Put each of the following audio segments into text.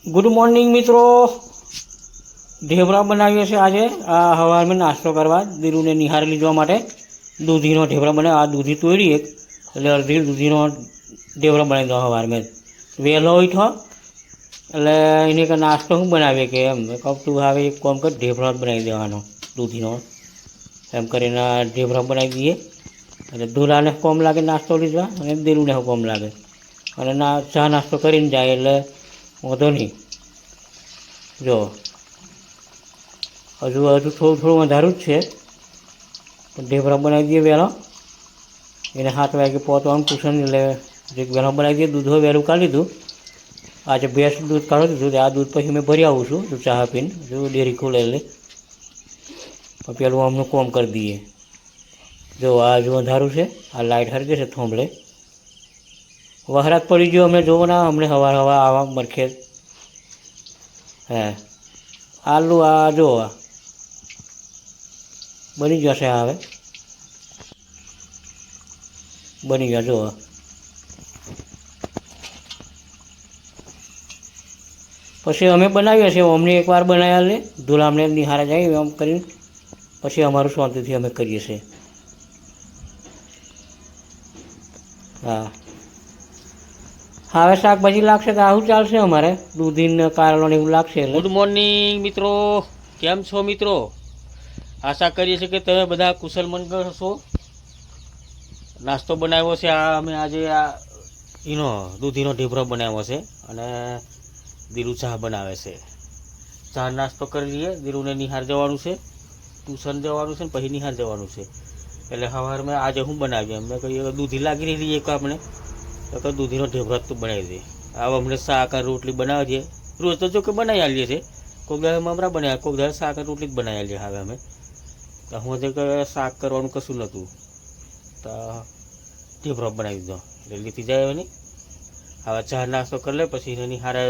Good morning મિત્રો, ઢેબરા બનાવીએ છીએ આજે આ સવારમાં નાસ્તો કરવા દીરુને નિહાર લીધવા માટે દૂધીનો ઢેબરા બનાવ્યો. આ દૂધી તોડી એક એટલે અડધી દૂધીનો ઢેબરા બનાવી દો સવારમાં વહેલો ઉઠો એટલે એને કે નાસ્તો શું બનાવીએ કે એમ કહું તું હવે એક કામ કર ઢેબરા બનાવી દેવાનો દૂધીનો એમ કરીને ઢેબરા બનાવી દઈએ એટલે ધૂલાને કોમ લાગે નાસ્તો લીધવા અને દીરુને કોમ લાગે અને ચા નાસ્તો કરીને જાય એટલે વાંધો નહીં. જો હજુ થોડું વધારું જ છે પણ ઢેબરા બનાવી દઈએ વહેલો એને 7 વાગે પહોંચવાનું ટ્યુશન એટલે જે વહેલો બનાવી દઈએ. દૂધ વહેલું કાઢી લીધું, આજે ભેંસ દૂધ કાઢી દીધું. આ દૂધ પછી મેં ભરી આવું છું જો ચા પીને જો ડેરી ખોલે એટલે પણ પેલું અમનું કોમ કરી દઈએ. જો આ હજુ અંધારું છે, આ લાઇટ હરગે છે થોંભલે વહરાત પડી ગયો અમને જોવો ના અમને હવા આવા મરખે હે આલુ આ જો બની જશે. હવે બની ગયા જો પછી અમે બનાવીએ છીએ અમને એકવાર બનાવ્યા લે ધૂલા અમને નિહારા જાય એમ કરીને પછી અમારું શાંતિથી અમે કરીએ છીએ. હા હવે શાકભાજી લાગશે તો આવું ચાલશે અમારે દૂધીને કારેલાને એવું લાગશે. ગુડ મોર્નિંગ મિત્રો, કેમ છો મિત્રો? આશા કરીએ છીએ કે તમે બધા કુશલ મંગળ છો. નાસ્તો બનાવ્યો છે આ અમે આજે એનો દૂધીનો ઢેબરો બનાવ્યો છે અને દીરુ ચા બનાવે છે. ચા નાસ્તો કરી લઈએ. દીરુને નિહાર જવાનું છે, ટ્યુશન જવાનું છે ને પછી નિહાર જવાનું છે એટલે સવારમાં આજે હું બનાવીએ અમે કહીએ દૂધી લાગી રહેલી એક આપણે તો દૂધીનો ઢેબરો તો બનાવી દઈએ. હવે અમને શાક અને રોટલી બનાવી દઈએ. રોજ તો જો કે બનાવી આવીએ છીએ, કોઈક દાડે મમરા બનાવ્યા, કોઈક દાડે શાક અને રોટલી જ બનાવી આવીએ. હવે અમે હું જે શાક કરવાનું કશું નહોતું તો ઢેબરો બનાવી દીધો એટલે લીધી જાય નહીં. હવે ચા નાસ્તો કરી લે પછી એની હારે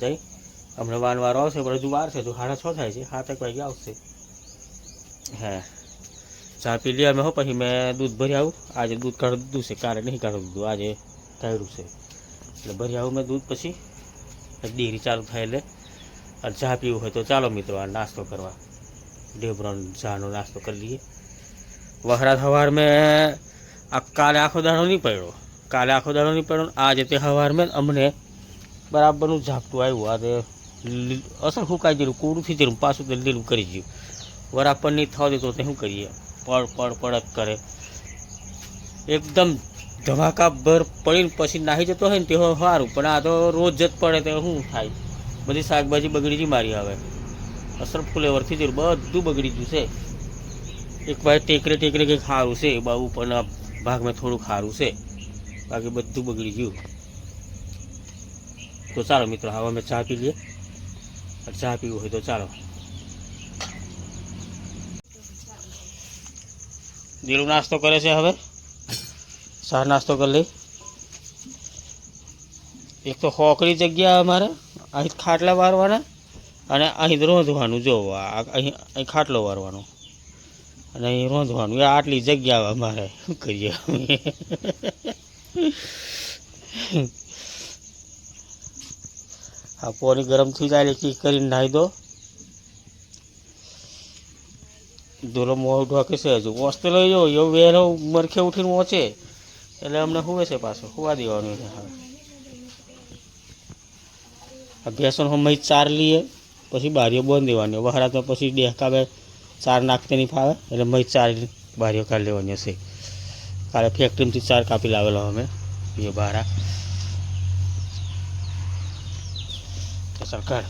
જાય. હમણાં વાનવારો આવશે પણ હજુ વાર છે, હજુ 6:30 થાય છે, 7 વાગે આવશે. હે ચા પી લઈએ અમે હો પછી મેં દૂધ ભરી આવું. આજે દૂધ કાઢી દીધું છે, કાલે નહીં કાઢી દીધું, આજે કાઢ્યું છે એટલે ભરી આવું મેં દૂધ. પછી ડેરી ચાલુ થાય એટલે અને ચા પીવું હોય તો ચાલો મિત્રો આ નાસ્તો કરવા ઢેબરાનો ચાનો નાસ્તો કરી લઈએ. વહરાત સવાર મેં કાલે આખો દાડો નહીં પડ્યો, આજે તે સવાર મેં અમને બરાબરનું ઝાપટું આવ્યું. આજે અસર સુકાઈ ગયેલું, કોરું થઈ ગયેલું, પાછું તે લીલું કરી ગયું. બરાબર નહીં થવા દેતો તે શું કરીએ, પડ કરે એકદમ ધમાકાભર પડીને પછી નાહી જતો હોય ને તે સારું. પણ આ તો રોજ જ પડે તો શું થાય, બધી શાકભાજી બગડી ગઈ મારી. હવે અસર ફ્લેવરથી જ બધું બગડી ગયું છે. એક ભાઈ ટેકરે કંઈક સારું છે બાબુ પણ ભાગમાં થોડુંક સારું છે, બાકી બધું બગડી ગયું. તો ચાલો મિત્રો હવે અમે ચા પી લઈએ. ચા પીવું હોય તો ચાલો. દીરુ નાસ્તો કરે છે, હવે ચા નાસ્તો કરી લઈ. એક તો હોકરી જગ્યા અમારે અહીં ખાટલા વારવાના અને અહીં રોંધવાનું. જો અહીં ખાટલો વારવાનો અને અહીં રોંધવાનું. આટલી જગ્યા અમારે શું કરીએ. આ પાણી ગરમ થઈ જાય એટલે કરીને નાહી દો. ધોલો મોં ઢોકે છે, હજુ વસ્તુ લઈ જાઓ એવું વહેલો મરખે ઉઠીને પહોંચે એટલે અમને હુવે છે, પાછો હુવા દેવાનું. આ ભેંસોને હમણાં ચાર લઈએ પછી બારીઓ બંધ દેવાની. વહરાતમાં પછી ડેહકાવે ચાર નાખતે નહીં ફાવે એટલે મહી ચાર બારીઓ કાઢી લેવાની હશે. કાલે ફેક્ટરીમાંથી ચાર કાપી લાવેલો અમે એ બારા સરકાર.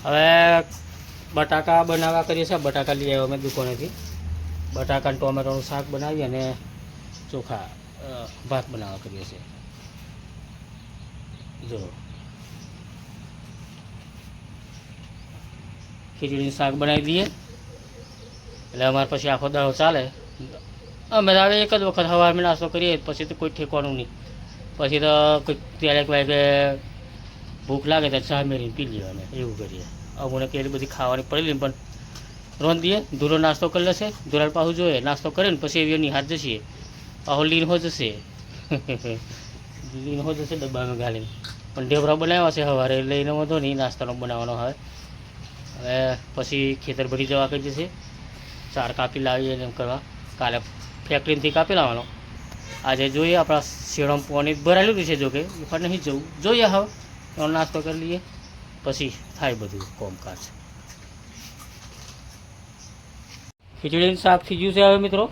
હવે બટાકા બનાવવા કરીએ છીએ. બટાકા લઈ આવ્યા અમે દુકાનેથી. બટાકા ટોમેટોનું શાક બનાવીએ અને ચોખા ભાત બનાવવા કરીએ છીએ. જો ખીચડીનું શાક બનાવી દઈએ એટલે અમારે પછી આખો દાડો ચાલે. અમે હવે એક જ વખત સવારમાં નાસ્તો કરીએ પછી તો કોઈ ઠેકવાનું નહીં. પછી તો કોઈ ત્યારે વાગે ભૂખ લાગે તો ચા મેળવીને પી લઈએ અમે એવું કરીએ. અમને પેલી બધી ખાવાની પડેલી પણ રોંધ દઈએ. ધૂરો નાસ્તો કરી લેશે, ધૂરાળ પાછું જોઈએ નાસ્તો કરીને પછી એવી નિહાર જશે. પાછો લીન હો જશે ડબ્બામાં ગાલીને પણ ઢેબરા બનાવ્યા છે સવારે એટલે એને વાંધો નહીં, નાસ્તાનો બનાવવાનો હવે. હવે પછી ખેતર ભરી જવા કહી જશે, 4 કાપી લાવીએ એમ કરવા. કાલે ફેક્ટરીથી કાપી લાવવાનો. આજે જોઈએ આપણા શેડમ પાણી ભરાયેલું છે, જોકે પણ નહીં જવું, જોઈએ હવે એનો નાસ્તો કરી લઈએ પછી થાય બધું કોમકાજ. ખીચડીનું શાક થઈ ગયું છે હવે મિત્રો,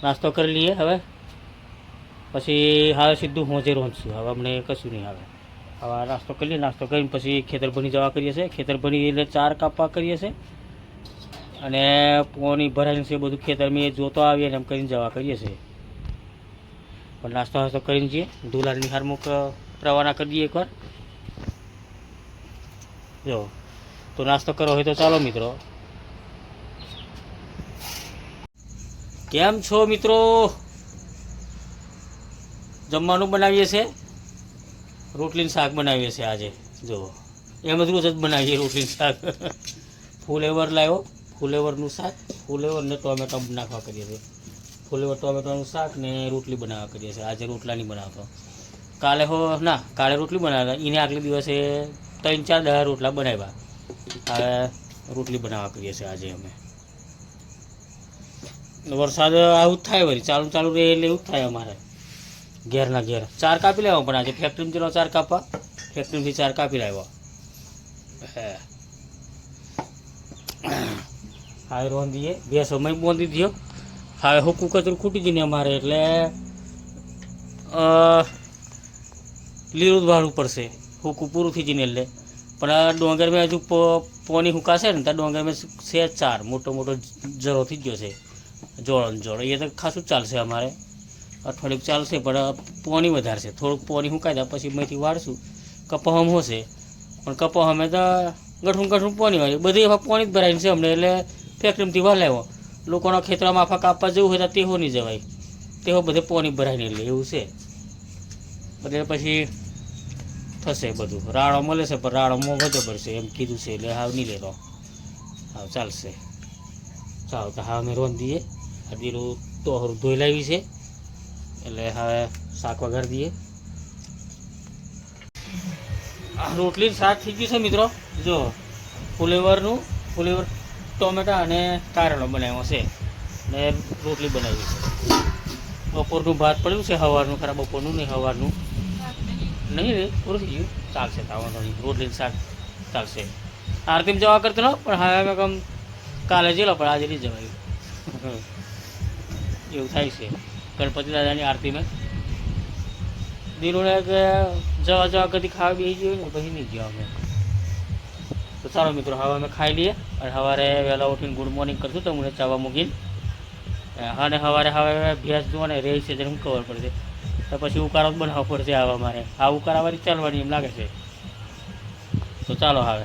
નાસ્તો કરી લઈએ હવે પછી હવે સીધું હોજે રોંધશું. હવે અમને કશું નહીં આવે. હવે નાસ્તો કરી લઈએ, નાસ્તો કરીને પછી ખેતર ભણી જવા કરીએ છીએ. ખેતર ભણી એટલે 4 કાપવા કરીએ છીએ અને પાણી ભરાયેલું છે બધું ખેતર મેં જોતો આવીએ ને એમ કરીને જવા કરીએ છીએ. પણ નાસ્તો કરીને જઈએ. દુલારની હારમુક રવાના કરી દઈએ એકવાર. જો તો નાસ્તો કરવો હોય તો ચાલો મિત્રો. કેમ છો મિત્રો? જમવાનું બનાવીએ છીએ, રોટલીનું શાક બનાવીએ છીએ આજે. જો એમ જ રોજ જ બનાવીએ રોટલીનું શાક. ફુલેવર લાવ્યો, ફુલેવરનું શાક, ફુલેવર ને ટોમેટો નાખવા કરીએ છીએ. ફુલેવર ટોમેટોનું શાક ને રોટલી બનાવવા કરીએ છીએ. આજે રોટલા નહીં બનાવતો. કાલે રોટલી બનાવ્યા, એને આગલે દિવસે 3-4 દા રોટલા બનાવ્યા. હવે રોટલી બનાવવા કરીએ છીએ આજે અમે. વરસાદ આવું જ થાય, વળી ચાલુ રહે એટલે એવું જ થાય અમારે. ઘેરના ઘેર 4 કાપી લાવ્યો, પણ આજે ફેક્ટરીમાં ચલો 4 કાપવા, ફેક્ટરીમાંથી 4 કાપી લાવ્યો. હવે રોંધીએ, 2 સમય બોંધી દો. હવે હુકું કચરું ખૂટી જઈને અમારે એટલે લીલું જ વાળવું પડશે, હુકું પૂરું થઈ જઈને એટલે. પણ ડોંગરમાં હજુ પોની હુકાશે ને ત્યાં ડોંગરમાં છે 4 મોટો જરો થઈ ગયો છે, જોડો એ તો ખાસું ચાલશે અમારે, અઠવાડિયું ચાલશે. પણ પોની વધારે છે, થોડુંક પોની હુકાઈ જાય પછી મેથી વાળશું. કપહમ હશે, પણ કપહમે તો ગઠું પોની હોય, બધી એવા પોની જ ભરાઈને છે અમને. એટલે ફેક્ટરીમાંથી વાલાવ્યો, લોકોના ખેતરમાં માફા કાપવા જવું હોય તો તેહો નહીં જવાય, તેહો બધે પોની ભરાઈને એટલે એવું છે. એટલે પછી થશે બધું. રાડો મળે છે પણ રાડો મોંઘો પડશે એમ કીધું છે, એટલે હાવ નહીં લેતો, હાવ ચાલશે. ચાલો તો હા અમે રોંધીએ. દીરું તોહરું ધોઈ લાવી છે એટલે હવે શાક વઘારી દઈએ. રોટલી શાક થઈ ગયું છે મિત્રો. જો ફુલેવર ટોમેટા અને કારેલો બનાવ્યો છે ને રોટલી બનાવી છે. બપોરનું ભાત પડ્યું છે, સવારનું ખરા, બપોરનું નહીં, સવારનું નહીં, પૂરું થઈ ગયું, ચાલશે. તાવનો રોટલી શાક ચાલશે. આરતીમાં જવા કરતો ન, પણ હવે અમે કમ કાલે જેલો, પણ આજે નહીં જવાયું. એવું થાય છે ગણપતિ દાદાની આરતીમાં. દીનુને કે જવા કદી ખાવા બેસી ગયું ને પછી નહીં ગયા અમે. તો ચાલો મિત્રો, હવે અમે ખાઈ લઈએ અને સવારે વહેલા ઉઠીને ગુડ મોર્નિંગ કરશું તો મને ચાવા મૂકીને. અને સવારે હવે ભેંસ જોવાને રહે છે તેને શું ખબર પડશે, તો પછી ઉકાળો જ બનાવવો પડશે. આવા મારે આ ઉકાળાવાળી ચાલવાની એમ લાગે છે. તો ચાલો હવે